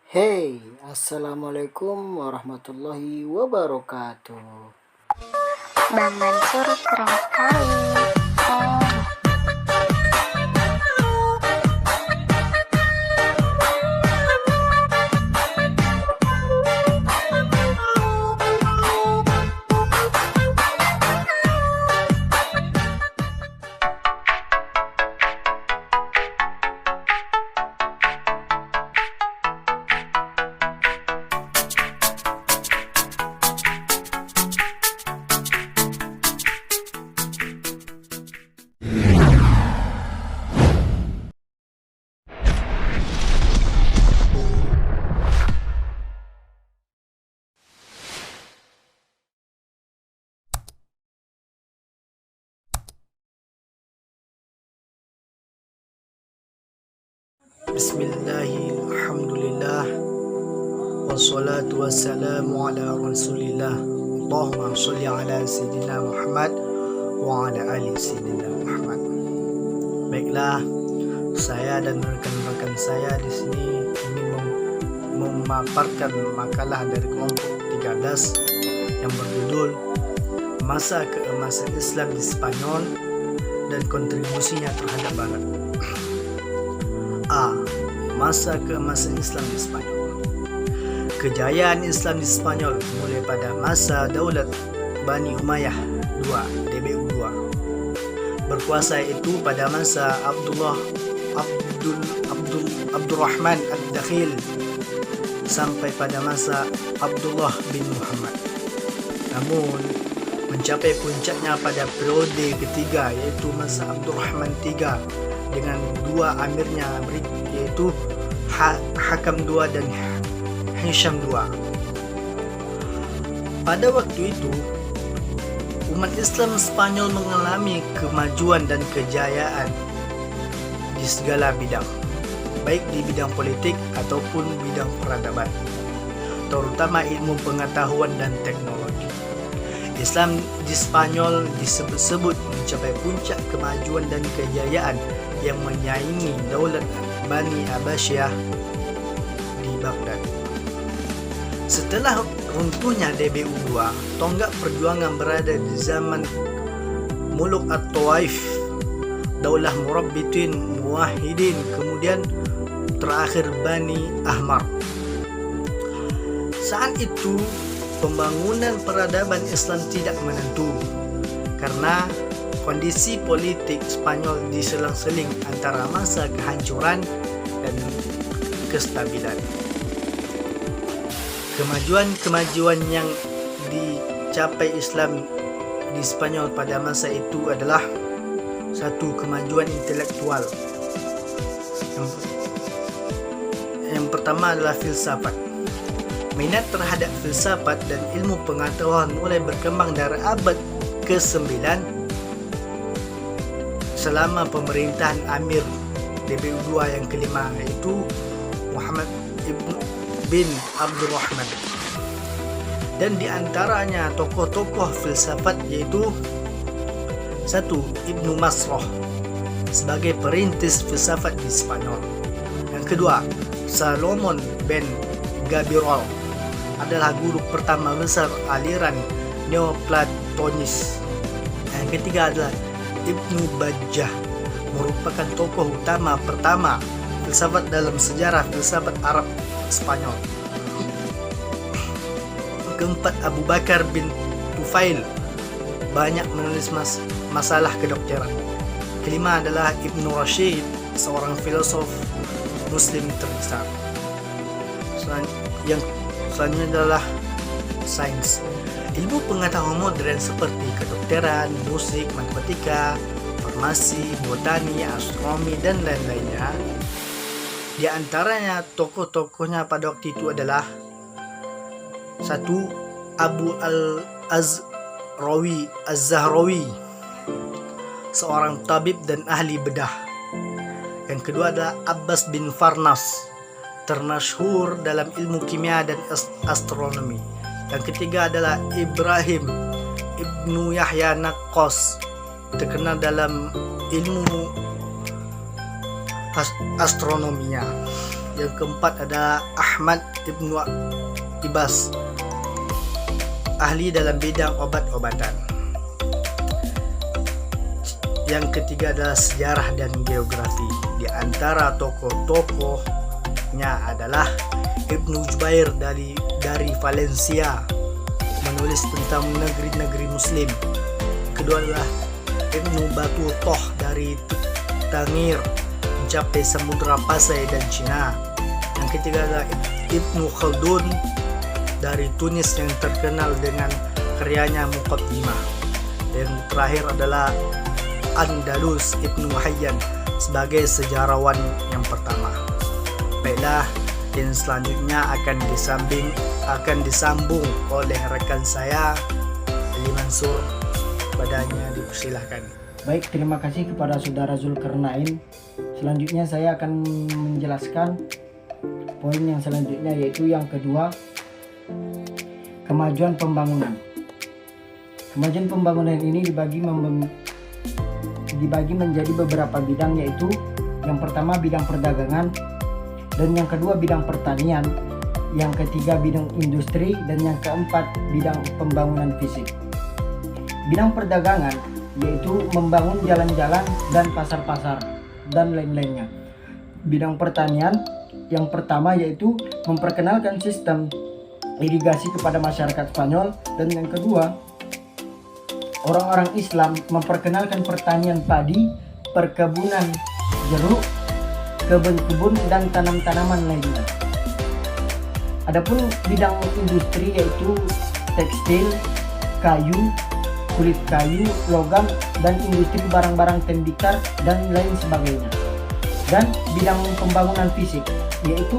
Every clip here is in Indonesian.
Hey, assalamualaikum warahmatullahi wabarakatuh. Bang Mansur keren sekali. Oh, Bismillahirrahmanirrahim. Wassalatu wassalamu ala rasulillah. Allahumma sholli ala sayyidina Muhammad wa ala ali sayyidina Muhammad. Baiklah, saya dan rekan-rekan saya di sini ingin memaparkan makalah dari kelompok 13 yang berjudul Masa Keemasan Islam di Spanyol dan Kontribusinya Terhadap Barat. A. Masa keemasan Islam di Spanyol. Kejayaan Islam di Spanyol mulai pada masa Daulat Bani Umayyah II (DBU II). Berkuasa itu pada masa Abdurrahman Ad-Dakhil sampai pada masa Abdullah bin Muhammad. Namun mencapai puncaknya pada periode ketiga, yaitu masa Abdurrahman III dengan dua amirnya, yaitu Hakam II dan Hisham II. Pada waktu itu, umat Islam Spanyol mengalami kemajuan dan kejayaan di segala bidang, baik di bidang politik ataupun bidang peradaban, terutama ilmu pengetahuan dan teknologi. Islam di Spanyol disebut-sebut mencapai puncak kemajuan dan kejayaan yang menyaingi Daulat Bani Abbasiyah di Baghdad. Setelah runtuhnya DBU II, tonggak perjuangan berada di zaman Muluk At-Tawaif, Daulah Murabbitin Muwahhidin, kemudian terakhir Bani Ahmar. Saat itu pembangunan peradaban Islam tidak menentu karena kondisi politik Spanyol diselang-seling antara masa kehancuran dan kestabilan. Kemajuan yang dicapai Islam di Spanyol pada masa itu adalah satu, kemajuan intelektual. Yang pertama adalah filsafat. Minat terhadap filsafat dan ilmu pengetahuan mulai berkembang dari abad ke-9 selama pemerintahan Amir DBU II yang kelima, yaitu Muhammad bin Abdurrahman. Dan di antaranya tokoh-tokoh filsafat yaitu satu, Ibnu Masroh sebagai perintis filsafat di Spanyol. Yang kedua, Salomon bin Gabirol adalah guru pertama besar aliran Neoplatonis. Yang ketiga adalah Ibnu Bajjah, merupakan tokoh utama pertama filsafat dalam sejarah filsafat Arab Spanyol. Keempat, Abu Bakar bin Tufail, banyak menulis masalah kedokteran. Kelima adalah Ibnu Rashid, seorang filosof Muslim terbesar. Yang selanjutnya adalah sains. Ilmu pengetahuan modern seperti kedokteran, musik, matematika, farmasi, botani, astronomi, dan lain-lainnya. Di antaranya tokoh-tokohnya pada waktu itu adalah satu, Abu Az-Zahrawi, seorang tabib dan ahli bedah. Yang kedua adalah Abbas bin Farnas, termasyhur dalam ilmu kimia dan astronomi. Yang ketiga adalah Ibrahim Ibnu Yahya Naqqas, terkenal dalam ilmu astronominya. Yang keempat adalah Ahmad Ibnu Ibas, ahli dalam bidang obat-obatan. Yang ketiga adalah sejarah dan geografi. Di antara tokoh-tokohnya adalah Ibnu Jubair dari Valencia, menulis tentang negeri-negeri Muslim. Kedua adalah Ibnu Battutoh dari Tangier, mencapai Samudra Pasai dan Cina. Yang ketiga adalah Ibnu Khaldun dari Tunis yang terkenal dengan karyanya Muqaddimah. Dan terakhir adalah Andalus Ibnu Hayyan sebagai sejarawan yang pertama. Baiklah, dan selanjutnya akan disambung oleh rekan saya Ali Mansur. Padanya dipersilahkan. Baik, terima kasih kepada saudara Zulkarnain. Selanjutnya saya akan menjelaskan poin yang selanjutnya, yaitu yang kedua, kemajuan pembangunan. Kemajuan pembangunan ini dibagi menjadi beberapa bidang, yaitu yang pertama bidang perdagangan, dan yang kedua bidang pertanian, yang ketiga bidang industri, dan yang keempat bidang pembangunan fisik. Bidang perdagangan yaitu membangun jalan-jalan dan pasar-pasar dan lain-lainnya. Bidang pertanian yang pertama yaitu memperkenalkan sistem irigasi kepada masyarakat Spanyol, dan yang kedua orang-orang Islam memperkenalkan pertanian padi, perkebunan jeruk, kebun-kebun dan tanam-tanaman lainnya. Adapun bidang industri yaitu tekstil, kayu, kulit kayu, logam, dan industri barang-barang tembikar dan lain sebagainya. Dan bidang pembangunan fisik yaitu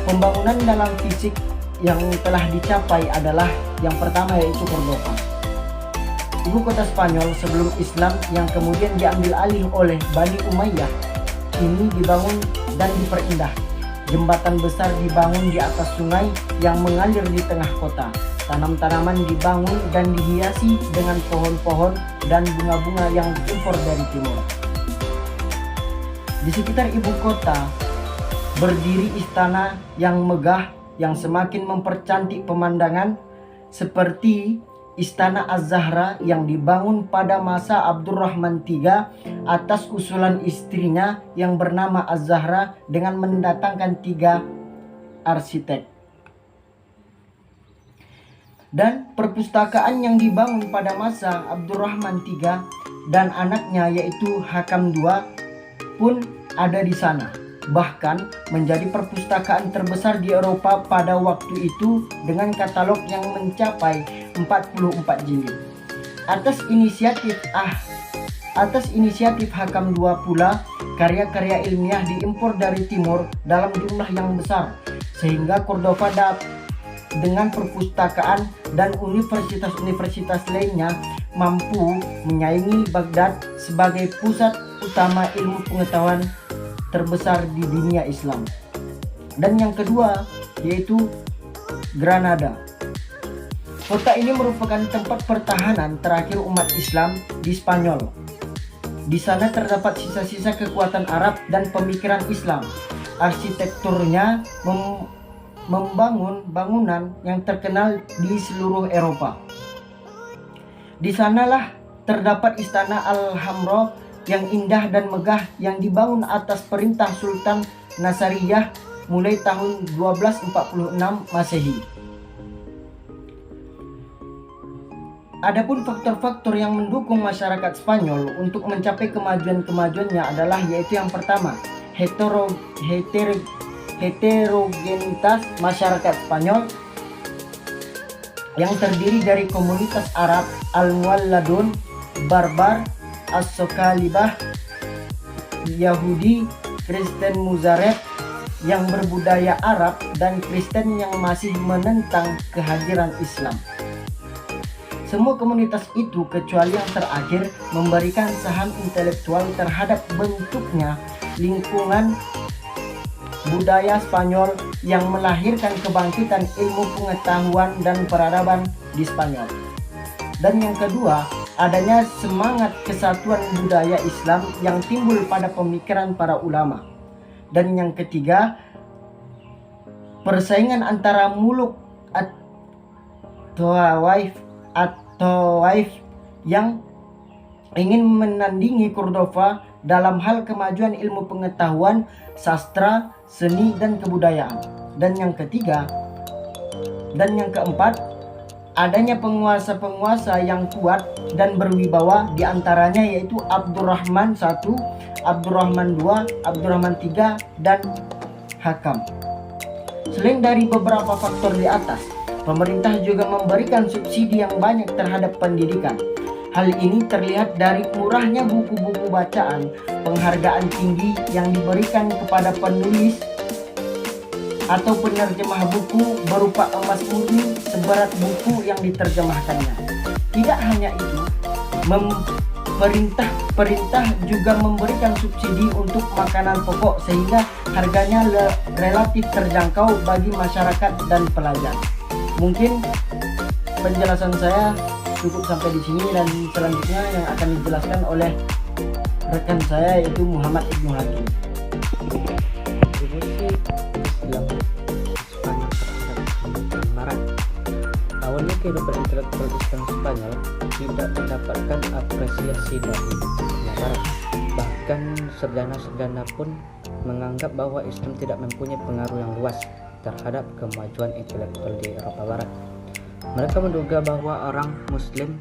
pembangunan dalam fisik yang telah dicapai adalah yang pertama yaitu Córdoba, ibu kota Spanyol sebelum Islam, yang kemudian diambil alih oleh Bani Umayyah. Ini dibangun dan diperindah. Jembatan besar dibangun di atas sungai yang mengalir di tengah kota. Tanam-tanaman dibangun dan dihiasi dengan pohon-pohon dan bunga-bunga yang diimpor dari timur. Di sekitar ibu kota berdiri istana yang megah yang semakin mempercantik pemandangan, seperti Istana Az-Zahra yang dibangun pada masa Abdurrahman III atas usulan istrinya yang bernama Az-Zahra dengan mendatangkan 3 arsitek. Dan perpustakaan yang dibangun pada masa Abdurrahman III dan anaknya yaitu Hakam II pun ada di sana. Bahkan menjadi perpustakaan terbesar di Eropa pada waktu itu dengan katalog yang mencapai 44 jilid. Atas inisiatif Hakam II pula, karya-karya ilmiah diimpor dari timur dalam jumlah yang besar, sehingga Córdoba dengan perpustakaan dan universitas-universitas lainnya mampu menyaingi Baghdad sebagai pusat utama ilmu pengetahuan terbesar di dunia Islam. Dan yang kedua yaitu Granada. Kota ini merupakan tempat pertahanan terakhir umat Islam di Spanyol. Di sana terdapat sisa-sisa kekuatan Arab dan pemikiran Islam. Arsitekturnya membangun bangunan yang terkenal di seluruh Eropa. Di sanalah terdapat Istana Al-Hamra yang indah dan megah yang dibangun atas perintah Sultan Nasiriyah mulai tahun 1246 Masehi. Adapun faktor-faktor yang mendukung masyarakat Spanyol untuk mencapai kemajuan-kemajuannya adalah yaitu yang pertama, heterogenitas masyarakat Spanyol yang terdiri dari komunitas Arab, Al-Mualladun, Barbar, As-Sokalibah, Yahudi, Kristen Muzaret yang berbudaya Arab, dan Kristen yang masih menentang kehadiran Islam. Semua komunitas itu kecuali yang terakhir memberikan saham intelektual terhadap bentuknya lingkungan budaya Spanyol yang melahirkan kebangkitan ilmu pengetahuan dan peradaban di Spanyol. Dan yang kedua, adanya semangat kesatuan budaya Islam yang timbul pada pemikiran para ulama. Dan yang ketiga, persaingan antara muluk atau wife yang ingin menandingi Cordova dalam hal kemajuan ilmu pengetahuan, sastra, seni, dan kebudayaan. Dan yang keempat, adanya penguasa-penguasa yang kuat dan berwibawa, diantaranya yaitu Abdurrahman I, Abdurrahman II, Abdurrahman III, dan Hakam. Selain dari beberapa faktor di atas, pemerintah juga memberikan subsidi yang banyak terhadap pendidikan. Hal ini terlihat dari murahnya buku-buku bacaan, penghargaan tinggi yang diberikan kepada penulis atau penerjemah buku berupa emas murni seberat buku yang diterjemahkannya. Tidak hanya itu, perintah juga memberikan subsidi untuk makanan pokok sehingga harganya relatif terjangkau bagi masyarakat dan pelajar. Mungkin penjelasan saya cukup sampai di sini, dan selanjutnya yang akan dijelaskan oleh rekan saya yaitu Muhammad Ibnu Hakim. Kontribusi Islam di Spanyol terhadap kehidupan Barat. Awalnya kehidupan intelektual Islam Spanyol tidak mendapatkan apresiasi dari dunia Barat. Bahkan sarjana-sarjana pun menganggap bahwa Islam tidak mempunyai pengaruh yang luas terhadap kemajuan intelektual di Eropa Barat. Mereka menduga bahwa orang Muslim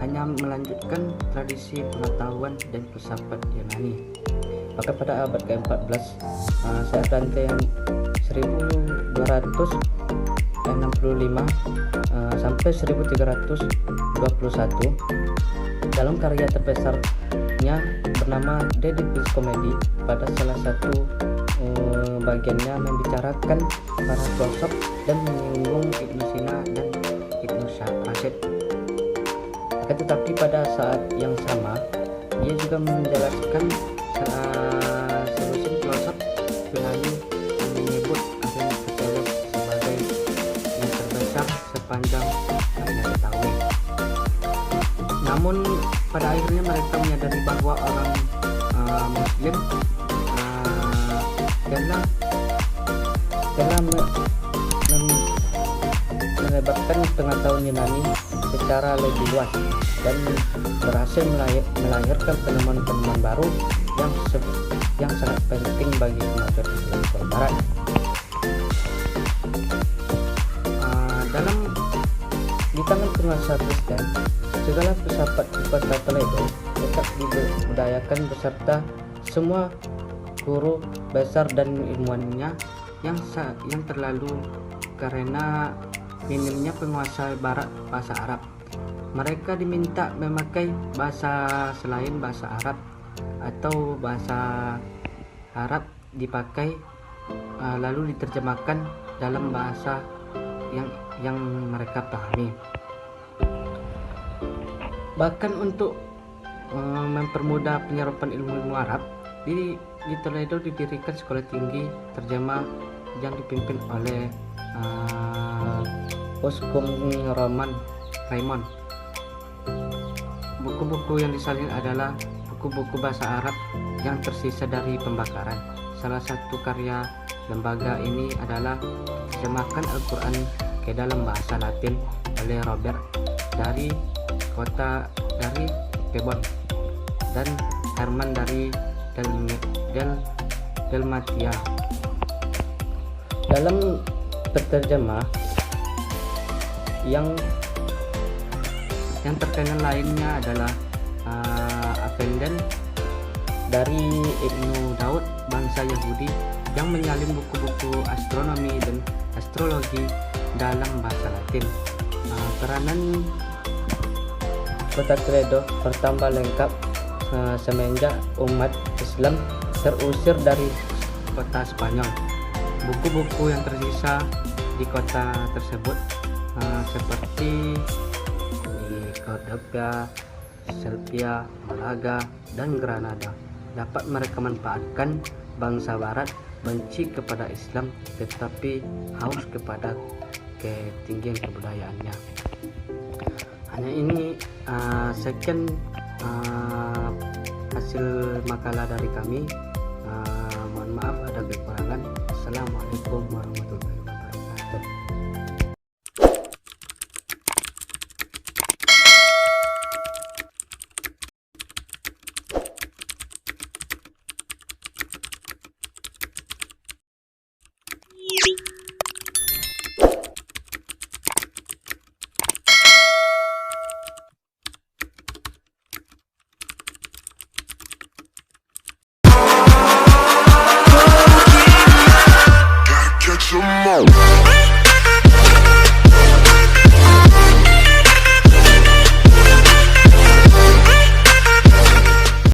hanya melanjutkan tradisi pengetahuan dan filsafat Yunani. Maka pada abad ke-14, saat Dante yang 1265 sampai 1321, dalam karya terbesarnya bernama De Divina Comedia, pada salah satu bagiannya membicarakan para filosof dan menyinggung Ibnu Sina dan Ibnu Rashid. Akan tetapi pada saat yang sama, ia juga menjelaskan solusi filosof Yunani yang menyebut Aristoteles sebagai yang terbesar sepanjang yang ia ketahui. Namun pada akhirnya mereka menyadari bahwa orang Muslim telah melebarkan pengetahuan Yunani secara lebih luas dan berhasil melahirkan penemuan-penemuan baru yang sangat penting bagi kemajuan intelektual Barat. Di tangan penguasa Kristen, segala filsafat di kota Toledo tetap dibudayakan beserta semua guru besar dan ilmuwannya yang terlalu karena minimnya penguasa Barat bahasa Arab. Mereka diminta memakai bahasa selain bahasa Arab, atau bahasa Arab dipakai lalu diterjemahkan dalam bahasa yang mereka pahami. Bahkan untuk mempermudah penyerapan ilmu Arab, di Toledo didirikan sekolah tinggi terjemah yang dipimpin oleh Uskum Raymond. Buku-buku yang disalin adalah buku-buku bahasa Arab yang tersisa dari pembakaran. Salah satu karya lembaga ini adalah terjemahkan Al-Quran ke dalam bahasa Latin oleh Robert dari Kebon dan Herman dari Dalmatia. Dalam penerjemah yang terkenal lainnya adalah Appendent dari Ibnu Daud, bangsa Yahudi, yang menyalin buku-buku astronomi dan astrologi dalam bahasa Latin. Peranan kota Toledo bertambah lengkap semenjak umat Islam terusir dari kota Spanyol. Buku-buku yang tersisa di kota tersebut seperti di Cordoba, Sevilla, Malaga, dan Granada dapat mereka manfaatkan. Bangsa Barat benci kepada Islam tetapi haus kepada ketinggian kebudayaannya. Hanya ini sekian hasil makalah dari kami. Mohon maaf ada kekurangan. Assalamualaikum warahmatullahi wabarakatuh. Bye.